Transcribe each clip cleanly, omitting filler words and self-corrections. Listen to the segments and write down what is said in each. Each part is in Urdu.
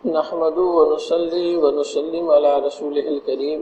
نحمده ونصلي ونسلم على رسوله الكريم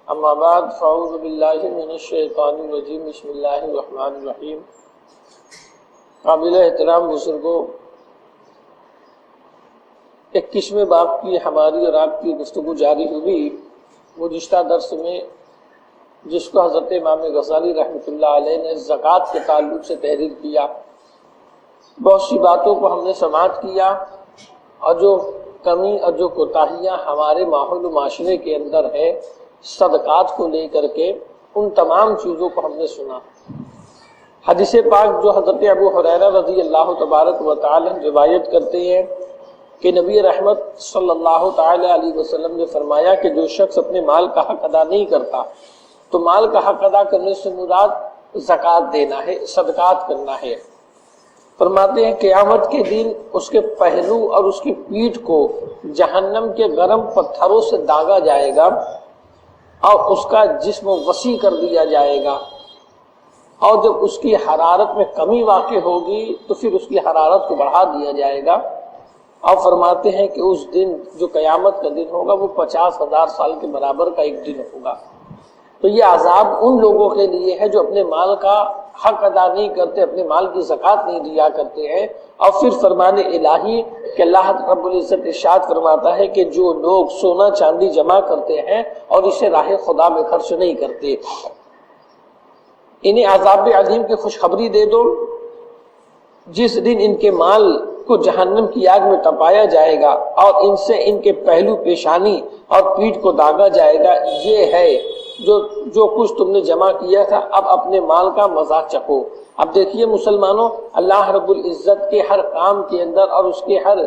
اما بعد فاعوذ باللہ من الشیطان الرجیم بسم اللہ الرحمن الرحیم۔ قابل احترام بزرگوں، 21ویں باب کی ہماری اور آپ کی گفتگو جاری ہوئی۔ گزشتہ درس میں جس کو حضرت امام غزالی رحمۃ اللہ علیہ نے زکوٰۃ کے تعلق سے تحریر کیا، بہت سی باتوں کو ہم نے سماعت کیا اور جو کمی اور جو کوتاہیاں ہمارے ماحول و معاشرے کے اندر ہے صدقات کو لے کر کے، ان تمام چیزوں کو ہم نے سنا۔ حدیث پاک جو حضرت ابو ہریرہ رضی اللہ تبارک و تعالی روایت کرتے ہیں کہ نبی رحمت صلی اللہ تعالی علیہ وسلم نے فرمایا کہ جو شخص اپنے مال کا حق ادا نہیں کرتا تو مال کا حق ادا کرنے سے مراد زکوٰۃ دینا ہے، صدقات کرنا ہے۔ فرماتے ہیں قیامت کے دن اس کے پہلو اور اس کی پیٹھ کو جہنم کے گرم پتھروں سے داغا جائے گا اور اس کا جسم وسیع کر دیا جائے گا، اور جب اس کی حرارت میں کمی واقع ہوگی تو پھر اس کی حرارت کو بڑھا دیا جائے گا، اور فرماتے ہیں کہ اس دن جو قیامت کا دن ہوگا وہ 50,000 سال کے برابر کا ایک دن ہوگا۔ تو یہ عذاب ان لوگوں کے لیے ہے جو اپنے مال کا حق ادا نہیں کرتے، اپنے مال کی زکوٰۃ نہیں دیا کرتے ہیں۔ اور پھر فرمان الہی کہ اللہ رب العزت ارشاد فرماتا ہے کہ جو لوگ سونا چاندی جمع کرتے ہیں اور اسے راہ خدا میں خرچ نہیں کرتے، انہیں عذاب عظیم کی خوشخبری دے دو۔ جس دن ان کے مال کو جہنم کی آگ میں تپایا جائے گا اور ان سے ان کے پہلو پیشانی اور پیٹھ کو داغا جائے گا، یہ ہے جو کچھ تم نے جمع کیا تھا، اب اپنے مال کا مزہ چکھو۔ اب دیکھیے مسلمانوں، اللہ رب العزت کے ہر کام کے اندر اور اس کے ہر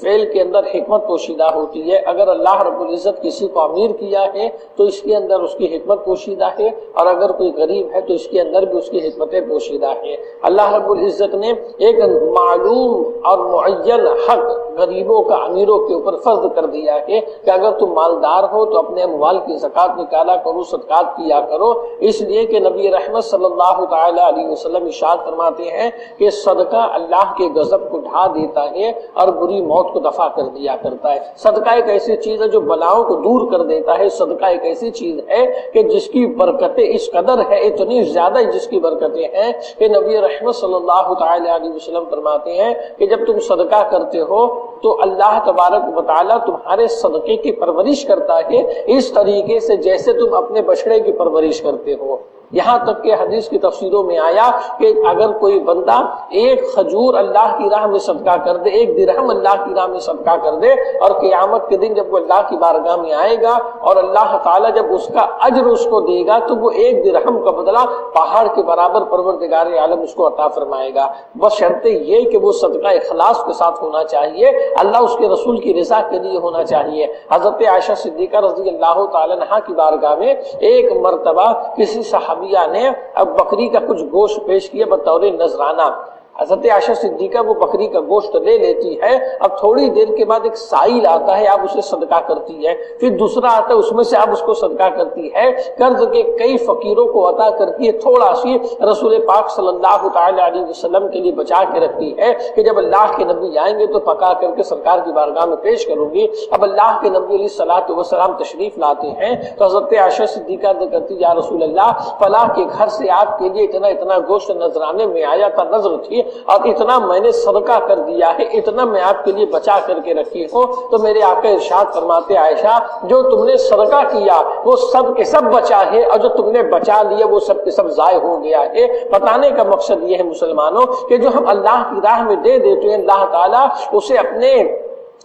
فعل کے اندر حکمت پوشیدہ ہوتی ہے۔ اگر اللہ رب العزت کسی کو امیر کیا ہے تو اس کے اندر اس کی حکمت پوشیدہ ہے، اور اگر کوئی غریب ہے تو اس کے اندر بھی اس کی حکمتیں پوشیدہ ہے۔ اللہ رب العزت نے ایک معلوم اور معین حق غریبوں کا امیروں کے اوپر فرض کر دیا ہے کہ اگر تم مالدار ہو تو اپنے اموال کی زکوٰۃ نکالا کرو، صدقات کیا کرو، اس لیے کہ نبی رحمت صلی اللہ تعالی علیہ وسلم ارشاد فرماتے ہیں کہ صدقہ اللہ کے غضب کو ڈھا دیتا ہے اور بری موت کو دفع کر دیا کرتا ہے۔ صدقہ ایک ایسی چیز ہے جو بلاؤں کو دور کر دیتا ہے۔ صدقہ ایک ایسی چیز ہے کہ جس کی برکتیں اس قدر ہے، اتنی زیادہ جس کی برکتیں ہیں کہ نبی رحمت صلی اللہ تعالی علیہ وسلم فرماتے ہیں کہ جب تم صدقہ کرتے ہو تو اللہ تبارک و تعالی تمہارے صدقے کی پرورش کرتا ہے اس طریقے سے جیسے تم اپنے بچڑے کی پرورش کرتے ہو۔ یہاں تک کہ حدیث کی تفسیروں میں آیا کہ اگر کوئی بندہ ایک کھجور اللہ کی راہ میں صدقہ کر دے، ایک درہم اللہ کی راہ میں صدقہ کر دے، اور قیامت کے دن جب وہ اللہ کی بارگاہ میں آئے گا اور اللہ تعالیٰ جب اس کا اجر اس کو دے گا تو وہ ایک درہم کا بدلہ پہاڑ کے برابر پروردگار عالم اس کو عطا فرمائے گا، بس شرط یہ کہ وہ صدقہ اخلاص کے ساتھ ہونا چاہیے، اللہ اس کے رسول کی رضا کے لیے ہونا چاہیے۔ حضرت عائشہ صدیقہ رضی اللہ تعالی عنہا کی بارگاہ میں ایک مرتبہ کسی صحابیہ نے اب بکری کا کچھ گوشت پیش کیا بطور نذرانہ۔ حضرت عائشہ صدیقہ وہ بکری کا گوشت لے لیتی ہے، اب تھوڑی دیر کے بعد ایک سائل آتا ہے، آپ اسے صدقہ کرتی ہے، پھر دوسرا آتا ہے اس میں سے آپ اس کو صدقہ کرتی ہے، قرض کے کئی فقیروں کو عطا کرتی ہے، تھوڑا سی رسول پاک صلی اللہ تعالی علیہ وسلم کے لیے بچا کے رکھتی ہے کہ جب اللہ کے نبی آئیں گے تو پکا کر کے سرکار کی بارگاہ میں پیش کروں گی۔ اب اللہ کے نبی علیہ الصلوۃ والسلام تشریف لاتے ہیں تو حضرت عائشہ صدیقہ نے کرتی، یا رسول اللہ فلاں کے گھر سے آپ کے لیے اتنا گوشت نذرانے میں آیا تھا، نذر تھی، اور اتنا میں نے صدقہ کر دیا ہے، اتنا میں آپ کے لیے بچا کر کے رکھی ہوں۔ تو میرے آقا ارشاد فرماتے، عائشہ جو تم نے صدقہ کیا وہ سب کے سب بچا ہے، اور جو تم نے بچا لیا وہ سب کے سب ضائع ہو گیا ہے۔ بتانے کا مقصد یہ ہے مسلمانوں کہ جو ہم اللہ کی راہ میں دے دیتے ہیں، اللہ تعالیٰ اسے اپنے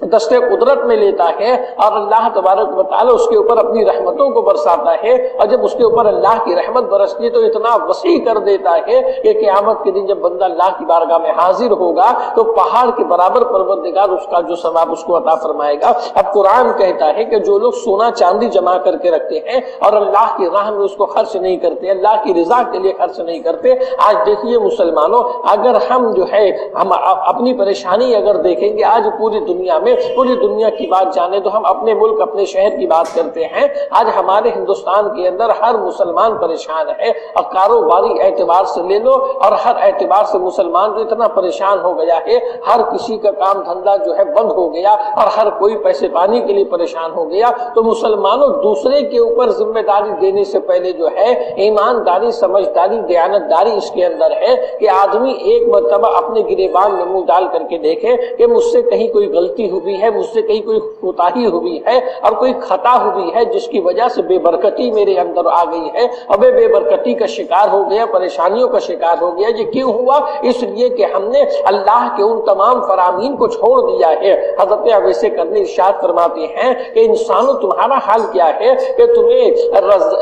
دست قدرت میں لیتا ہے اور اللہ تبارک و تعالی اس کے اوپر اپنی رحمتوں کو برساتا ہے، اور جب اس کے اوپر اللہ کی رحمت برستی ہے تو اتنا وسیع کر دیتا ہے کہ قیامت کے دن جب بندہ اللہ کی بارگاہ میں حاضر ہوگا تو پہاڑ کے برابر پروردگار اس کا جو ثواب اس کو عطا فرمائے گا۔ اب قرآن کہتا ہے کہ جو لوگ سونا چاندی جمع کر کے رکھتے ہیں اور اللہ کی راہ میں اس کو خرچ نہیں کرتے، اللہ کی رضا کے لیے خرچ نہیں کرتے، آج دیکھیے مسلمانوں، اگر ہم جو ہے ہم اپنی پریشانی اگر دیکھیں گے، آج پوری دنیا میں پوری دنیا کی بات جانے دو، ہم اپنے ملک اپنے شہر کی بات کرتے ہیں۔ آج ہمارے ہندوستان کے اندر ہر مسلمان پریشان ہے، اور کاروباری اعتبار سے لے لو اور ہر اعتبار سے مسلمان جو اتنا پریشان ہو گیا ہے، ہر کسی کا کام دھندا جو ہے بند ہو گیا اور ہر کوئی پیسے پانی کے لیے پریشان ہو گیا۔ تو مسلمانوں دوسرے کے اوپر ذمہ داری دینے سے پہلے جو ہے ایمانداری، سمجھداری، دیانتداری اس کے اندر ہے کہ آدمی ایک مرتبہ اپنے گریبان میں منہ ڈال کر کے دیکھے کہ مجھ سے کہیں کوئی غلطی ہوئی ہے، مجھ سے کہیں کوئی کوتاہی ہوئی ہے اور کوئی خطا ہوئی ہے جس کی وجہ سے بے برکتی میرے اندر آ گئی ہے اور میں بے برکتی کا شکار ہو گیا، پریشانیوں کا شکار ہو گیا۔ یہ کیوں ہوا؟ اس لیے کہ ہم نے اللہ کے ان تمام فرامین کو چھوڑ دیا ہے۔ حضرت اویس قرنی ارشاد فرماتے ہیں کہ انسانوں تمہارا حال کیا ہے کہ تمہیں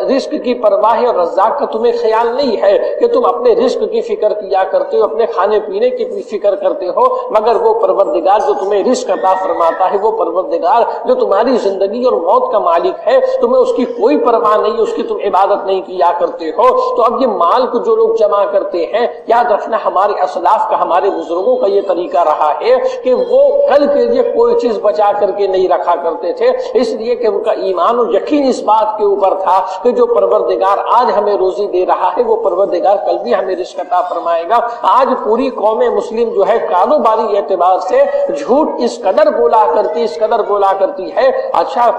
رزق کی پرواہ اور رزاق کا تمہیں خیال نہیں ہے کہ تم اپنے رزق کی فکر کیا کرتے ہو، اپنے کھانے پینے کی فکر کرتے ہو، مگر وہ پروردگار جو تمہیں رزق عطا فرماتا ہے، وہ پروردگار جو تمہاری زندگی اور موت کا مالک ہے، تمہیں اس کی کوئی پرواہ نہیں، اس کی تم عبادت نہیں کیا کرتے ہو۔ تو اب یہ مال کو جو لوگ جمع کرتے ہیں، یاد رکھنا ہمارے اسلاف کا، ہمارے بزرگوں کا یہ طریقہ رہا ہے کہ وہ کل کے لیے کوئی چیز بچا کر کے نہیں رکھا کرتے تھے، اس لیے کہ ان کا ایمان اور یقین اس بات کے اوپر تھا کہ جو پروردگار آج ہمیں روزی دے رہا ہے وہ پروردگار کل بھی ہمیں رزق عطا فرمائے گا۔ آج پوری قوم مسلم جو ہے کاروباری اعتبار سے جھوٹ اس قدر بولا کرتی ہے۔ اچھا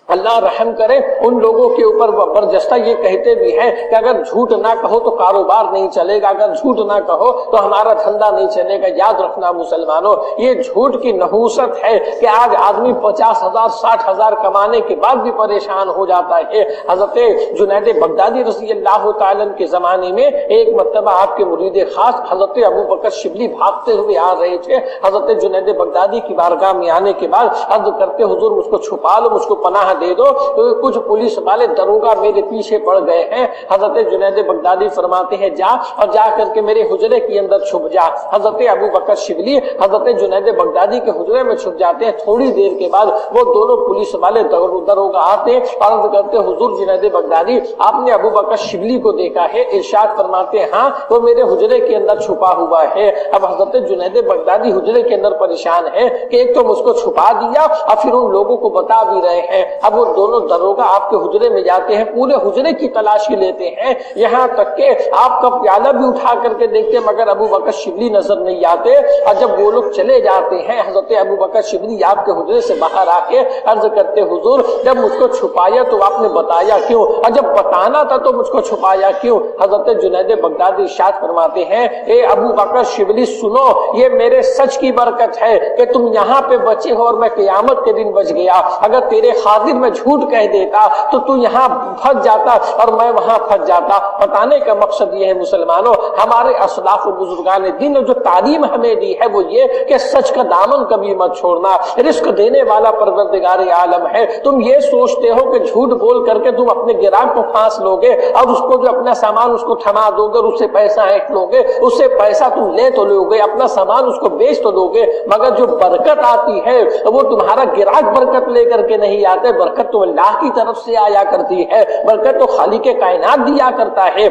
اللہ رحم کرے ان لوگوں کے اوپر، وہ برجستہ یہ کہتے بھی ہیں کہ اگر جھوٹ نہ کہو تو کاروبار نہیں چلے گا، اگر جھوٹ نہ کہو تو ہمارا دھندا نہیں چلے گا۔ یاد رکھنا مسلمانوں، یہ جھوٹ کی نحوست ہے کہ آج آدمی 50,000 60,000 کمانے کے بعد بھی پریشان ہو جاتا ہے۔ حضرت جنید بغدادی رضی اللہ تعالیٰ عنہ کے زمانے میں ایک مرتبہ آپ کے مرید خاص حضرت ابو بکر شبلی بھاگتے ہوئے آ رہے تھے۔ حضرت جنید بغدادی کی بارگاہ میں آنے کے بعد عرض کرتے حضور مجھ کو چھپا لو، مجھ کو پناہ دے دو، تو کچھ پولیس والے دروگا میرے پیچھے پڑ گئے ہیں۔ حضرت جنید بغدادی فرماتے ہیں جا اور جا کر کے میرے حجرے کے اندر چھپ جا۔ حضرت ابو بکر شبلی حضرت جنید بغدادی کے حجرے میں چھپ جاتے ہیں۔ تھوڑی دیر کے بعد وہ دونوں پولیس والے دروگا آتے اور عرض کرتے حضور جنید بغدادی آپ نے ابو بکر شبلی کو دیکھا ہے؟ ارشاد فرماتے ہیں ہاں، وہ میرے حجرے کے اندر چھپا ہوا ہے۔ اب حضرت جنید بغدادی حجرے کے اندر پریشان ہے کہ ایک تو مجھ کو چھپا دیا اور پھر ان لوگوں کو بتا بھی رہے ہیں۔ اب وہ دونوں دروگا آپ کے حجرے میں جاتے ہیں، پورے حجرے کی تلاشی لیتے ہیں، یہاں تک کہ آپ کا پیالہ بھی اٹھا کر کے دیکھتے مگر ابو بکر شبلی نظر نہیں آتے۔ اور جب وہ لوگ چلے جاتے ہیں، حضرت ابو بکر شبلی آپ کے حجرے سے باہر آ کے عرض کرتے حضور جب مجھ کو چھپایا تو آپ نے بتایا کیوں، اور جب بتانا تھا تو مجھ کو چھپایا کیوں؟ حضرت جنید بغدادی ارشاد فرماتے ہیں اے ابو بکر شبلی سنو، یہ میرے سچ کی برکت ہے کہ تم یہاں پہ بچے ہو اور میں قیامت کے دن بچ گیا۔ اگر تیرے خاطر میں جھوٹ کہہ دیتا تو یہاں پھنس جاتا اور میں وہاں پھنس جاتا۔ بتانے کا مقصد یہ ہے مسلمانوں، ہمارے اسلاف و بزرگان دین نے جو تعلیم ہمیں دی ہے وہ یہ کہ سچ کا دامن کبھی مت چھوڑنا۔ رزق دینے والا پروردگار عالم ہے، تم یہ سوچتے ہو کہ جھوٹ بول کر کے تم اپنے گراہک کو پھانس لو گے اور اس کو جو اپنا سامان اس کو تھما دو گے اور اس سے پیسہ ہینٹ لو گے، اس سے پیسہ تم لے تو لو گے، اپنا سامان اس کو بیچ تو لو گے، مگر جو برکت آتی ہے وہ تمہارا گراہک برکت لے کر کے نہیں آتے، برکت تو اللہ کی طرف سے آیا کرتی ہے، برکت تو خالق کائنات دیا کرتا ہے۔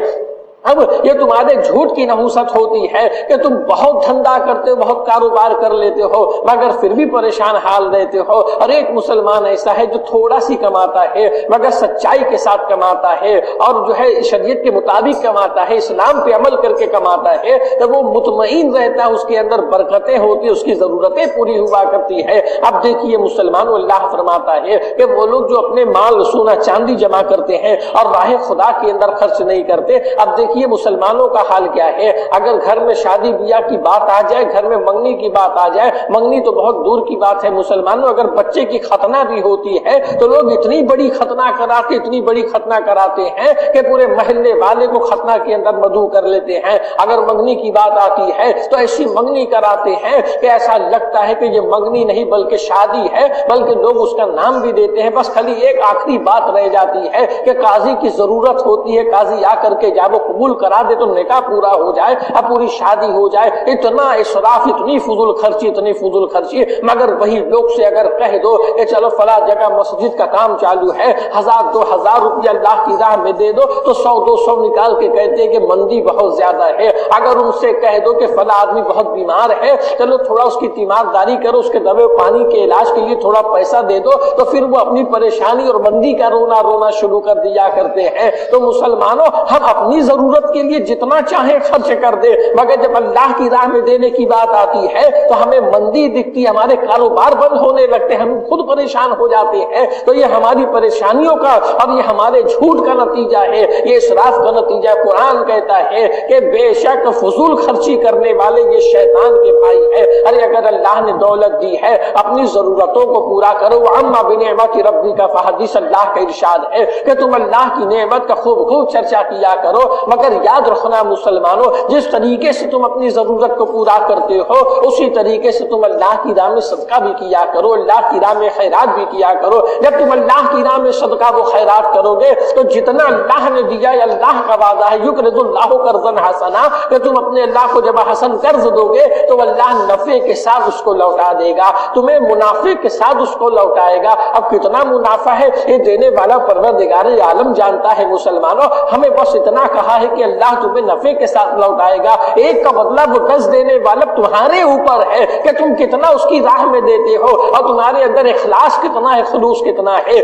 اب یہ تمہارے جھوٹ کی نحوست ہوتی ہے کہ تم بہت دھندا کرتے ہو، بہت کاروبار کر لیتے ہو مگر پھر بھی پریشان حال رہتے ہو، اور ایک مسلمان ایسا ہے جو تھوڑا سی کماتا ہے مگر سچائی کے ساتھ کماتا ہے اور جو ہے شریعت کے مطابق کماتا ہے، اسلام پہ عمل کر کے کماتا ہے، تو وہ مطمئن رہتا ہے، اس کے اندر برکتیں ہوتی، اس کی ضرورتیں پوری ہوا کرتی ہے۔ اب دیکھیے مسلمانوں، اللہ فرماتا ہے کہ وہ لوگ جو اپنے مال سونا چاندی جمع کرتے ہیں اور راہ خدا کے اندر خرچ نہیں کرتے، اب دیکھیے مسلمانوں کا حال کیا ہے۔ اگر گھر میں شادی بیاہ کی بات آ جائے، گھر میں منگنی کی بات آ جائے، منگنی تو بہت دور کی بات ہے مسلمانوں، اگر بچے کی ختنہ بھی ہوتی ہے تو لوگ اتنی بڑی ختنہ کراتے ہیں کہ پورے محلے والے کو ختنہ کے اندر مدعو کر لیتے ہیں۔ اگر منگنی کی بات آتی ہے تو ایسی منگنی کراتے ہیں کہ ایسا لگتا ہے کہ یہ منگنی نہیں بلکہ شادی ہے، بلکہ لوگ اس کا نام بھی دیتے ہیں۔ بس خالی ایک آخری بات رہ جاتی ہے کہ قاضی کی ضرورت ہوتی ہے، قاضی آ کر کے جب وہ قبول کرا دے تو نکاح پورا ہو جائے، اب پوری شادی ہو جائے. اتنا اسراف، اتنی فضول خرچی، اتنی فضول خرچی. مگر وہی لوگ سے اگر کہہ دو کہ چلو فلاں جگہ مسجد کا کام چالو ہے، 1000-2000 روپیہ اللہ کی راہ میں دے دو، تو 100-200 نکال کے کہتے ہیں کہ مندی بہت زیادہ ہے. اگر ان سے کہہ دو کہ فلاں آدمی بہت بیمار ہے، چلو تھوڑا اس کی تیمارداری کرو، اس کے دوا پانی کے علاج کے لیے تھوڑا پیسہ دے دو، تو پھر وہ اپنی پریشانی اور مندی کا رونا شروع کر دیا کرتے ہیں. تو مسلمانوں، ہم اپنی ضرورت کے لیے جتنا چاہیں خرچ کر دے، مگر جب اللہ کی راہ میں دینے کی بات آتی ہے تو ہمیں مندی دکھتی، ہمارے کاروبار بند ہونے لگتے ہیں، ہم خود پریشان ہو جاتے ہیں. تو یہ ہماری پریشانیوں کا اور یہ ہمارے جھوٹ کا نتیجہ ہے، یہ اسراف کا نتیجہ. قرآن کہتا ہے کہ بے شک فضول خرچی کرنے والے یہ شیطان کے بھائی ہے. ارے اگر اللہ نے دولت دی ہے، اپنی ضرورتوں کو پورا کرو. اما بنعمت ربک فحدث، اللہ کا ارشاد ہے کہ تم اللہ کی نعمت کا خوب چرچا کیا کرو. مگر یاد رکھنا مسلمانوں، جس طریقے سے تم اپنی ضرورت کو پورا کرتے ہو، اسی طریقے سے تم اللہ کی راہ میں صدقہ بھی کیا کرو، اللہ کی راہ میں خیرات بھی کیا کرو. جب تم اللہ کی راہ میں صدقہ و خیرات کرو گے تو جتنا اللہ نے دیا ہے، اللہ کا وعدہ ہے یقرض اللہ قرضا حسنا، کہ تم اپنے اللہ کو جب حسن قرض دو گے تو اللہ نفع کے ساتھ اس کو لوٹا دے گا، تمہیں منافع کے ساتھ اس کو لوٹائے گا. اب کتنا منافع ہے یہ دینے والا پروردگار عالم جانتا ہے. مسلمانوں، ہمیں بس اتنا کہا ہے کہ اللہ تمہیں نفع کے ساتھ لوٹائے گا. ایک کا بدلہ وہ 10 دینے والا تمہارے اوپر ہے کہ تم کتنا اس کی راہ میں دیتے ہو، اور تمہارے اندر اخلاص کتنا ہے، خلوص کتنا ہے.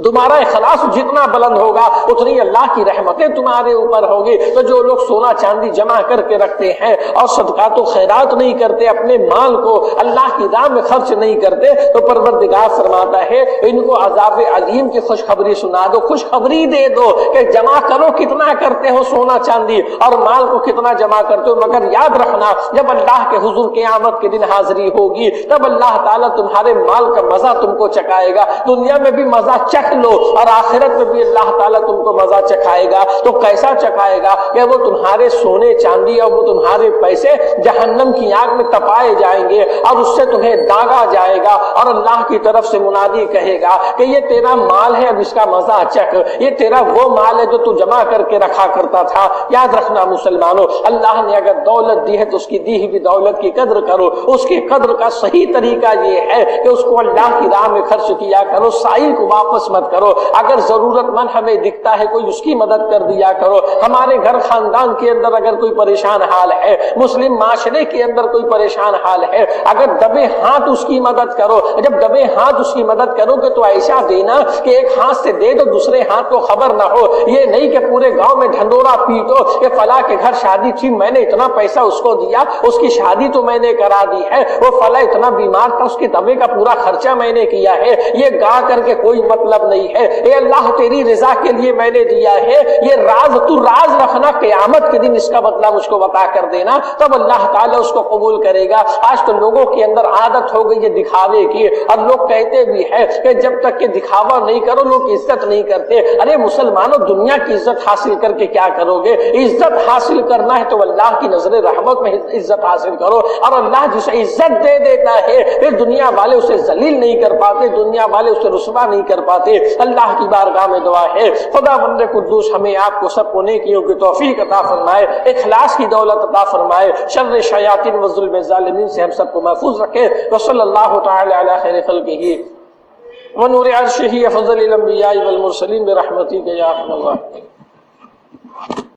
تمہارا اخلاص جتنا بلند ہوگا اتنی اللہ کی رحمتیں تمہارے اوپر ہوگی. تو جو لوگ سونا چاندی جمع کر کے رکھتے ہیں اور صدقات و خیرات نہیں کرتے، اپنے مال کو اللہ کی راہ میں خرچ نہیں کرتے، تو پروردگار فرماتا ہے ان کو عذاب علیم کی خوشخبری سنا دو، خوشخبری دے دو کہ جمع کرو کتنا کرتے ہو سونا چاندی اور مال کو کتنا جمع کرتے ہو، مگر یاد رکھنا جب اللہ کے حضور قیامت کے دن حاضری ہوگی تب اللہ تعالیٰ تمہارے مال کا مزہ تم کو چکھائے گا. دنیا میں بھی مزہ چکھ لو اور آخرت میں بھی اللہ تعالیٰ تم کو مزہ چکھائے گا. تو کیسا چکھائے گا کہ وہ تمہارے سونے چاندی اور وہ تمہارے پیسے جہنم کی آگ میں تپائے جائیں گے اور اس سے تمہیں داغا جائے گا، اور اللہ کی طرف سے منادی کہے گا کہ یہ تیرا مال ہے، اب اس کا مزہ چکھ، یہ تیرا وہ مال ہے جو تو جمع کر کے رکھا کرتا تھا. یاد رکھنا مسلمانوں، اللہ نے اگر دولت دی ہے تو اس کی دی ہوئی دولت کی قدر کرو. اس کی قدر کا صحیح طریقہ یہ ہے کہ اس کو اللہ کی راہ میں خرچ کیا کرو، سائل کو واپس مت کرو. اگر ضرورت مند ہمیں دکھتا ہے کوئی، اس کی مدد کر دیا کرو. ہمارے گھر خاندان کے اندر اگر کوئی پریشان حال ہے، مسلم معاشرے کے اندر کوئی پریشان حال ہے، اگر دبے ہاتھ اس کی مدد کرو. جب دبے ہاتھ اس کی مدد کرو گے تو ایسا دینا کہ ایک ہاتھ سے دے دو دوسرے ہاتھ کو خبر نہ ہو. یہ نہیں کہ پورے گاؤں میں ڈھنڈورا پیٹو کہ فلاں کے گھر شادی تھی، میں نے اتنا پیسہ اس کو دیا، اس کی شادی تو میں نے کرا دی ہے، وہ فلاں اتنا بیمار تھا، اس کے دبے کا پورا خرچہ میں نے کیا ہے. یہ گا کر کے کوئی مطلب نہیں ہے. اے اللہ تیری رضا کے لیے میں نے دیا ہے، یہ راز تو راز رکھنا، قیامت کے دن اس کا بدلہ مجھ کو بتا کر دینا، تب اللہ تعالیٰ اس کو قبول کرے گا. آج تو لوگوں کے اندر عادت ہو گئی ہے دکھاوے کی، اور لوگ کہتے بھی ہیں کہ جب تک کہ دکھاوا نہیں کرو لوگ عزت نہیں کرتے. ارے مسلمانوں، دنیا کی عزت حاصل کر کے کیا کرو گے؟ عزت حاصل کرنا ہے تو اللہ کی نظر رحمت میں عزت حاصل کرو. اور اللہ جسے عزت دے دیتا ہے پھر دنیا والے اسے ذلیل نہیں کر پاتے، دنیا والے اسے رسوا نہیں کر پاتے. اللہ کی بارگاہ میں دعا ہے خدا بند قدوس ہمیں آپ کو سب کو نیکیوں کی توفیق عطا فرمائے، اخلاص کی دولت عطا فرمائے، شر شیاطین و ظلم ظالمین سے ہم سب کو محفوظ رکھے. وصلی اللہ تعالی علی خیر خلقہ ونور عرشہ افضل الانبیاء والمرسلین برحمتک یا ارحم الراحمین.